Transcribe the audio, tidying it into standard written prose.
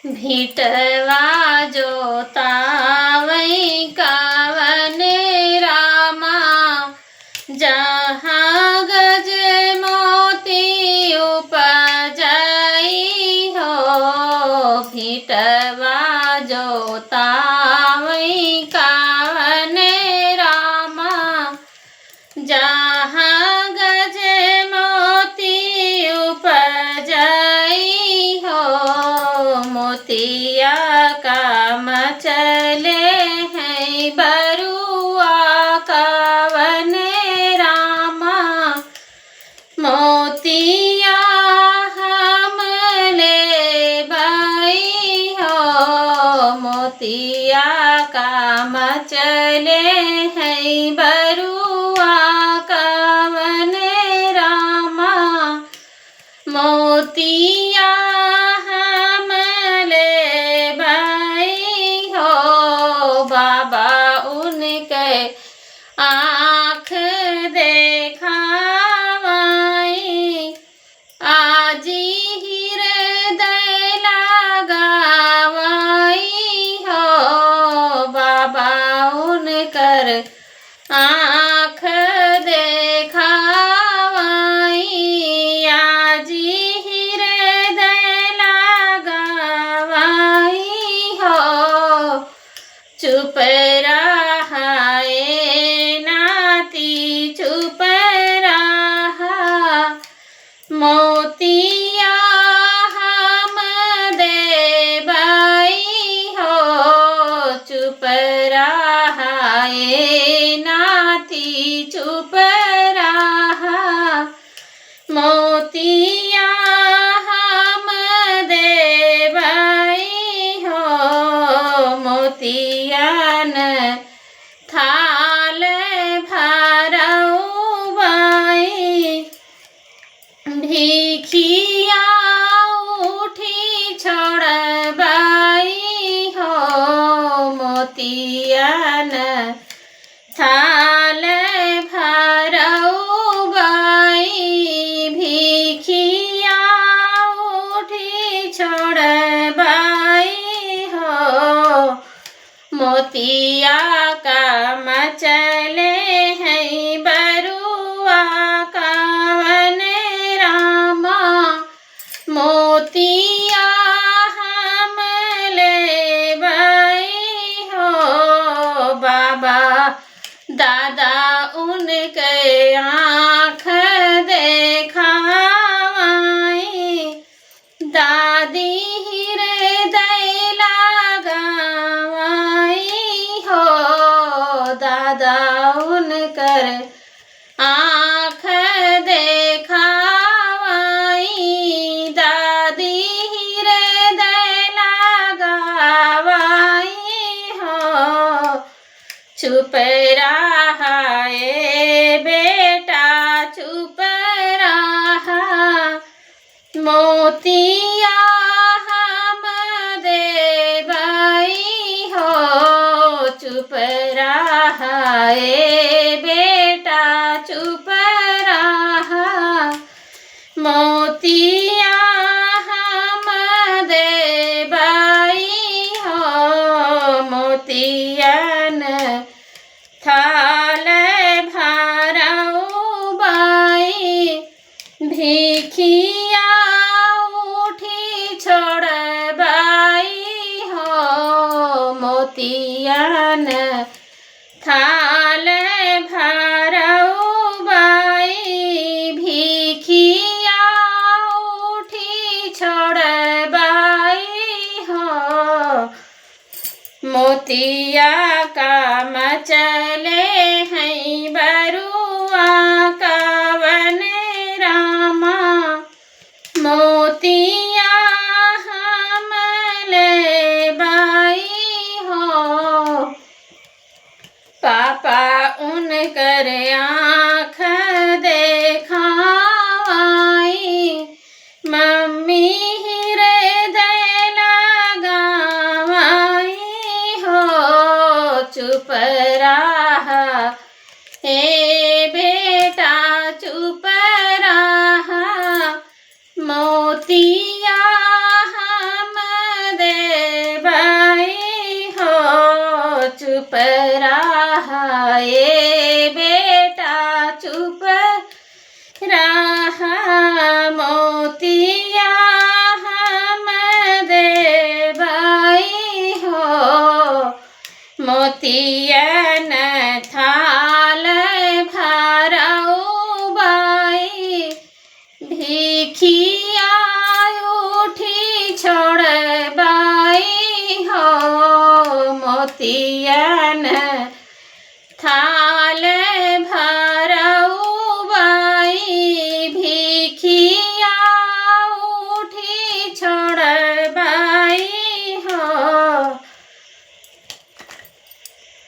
भिटवा जोतावई कावन रामा, जहाँ गज मोती उपजाई हो। भिटवा जोतावई कावन रामा, जहाँ गज मोती उपजाई हो। मोतिया का मचले हैं बरुआ कावन रामा, मोतिया हम ले बाई हो। मोतिया का मचले हैं बरुआ कावन रामा, मोतिया हम ले बाई हो। बाबा उनके आँख देखावाई, आजी हृदय लगावाई हो। बाबा उनकर आँख देखावाई, आजी हृदय लगावाई हो। चुप रहाए नाती चुप रहा, मोतिया हम देबाई हो। चुप रहाए नाती चुप रहा, मोतिया हम देबाई हो। मोतियन थाल भरउबाई, भिखिया उठी छोड़बाई हो। मोतियन थाल भरउबाई, भिखिया उठी छोड़बाई हो। मोतिया का मचले हैं बरुआ कावन रामा, मोतिया हम ले बाई हो। बाबा दादा उनके आँख देखावाई, दादी हृदय लगावाई हो। दादा उनकर आँख देखावाई, दादी हृदय लगावाई हो। चुप रहाए बेटा चुप रहा, मोतिया हम देबाई हो। चुप रहाए बेटा चुप रहा, मोतिया हम देबाई हो। मोतियन थाल भरउबाई, भिखिया उठी छोड़बाई हो। मोतियन थाल भरउबाई, भिखिया उठी छोड़बाई हो। मोतिया का मचले हैं बरुआ कावन रामा, मोतिया हम ले बाई हो। पापा उनकर आँख देखावाई, मम्मी हृदय लगावाई हो। चुप परा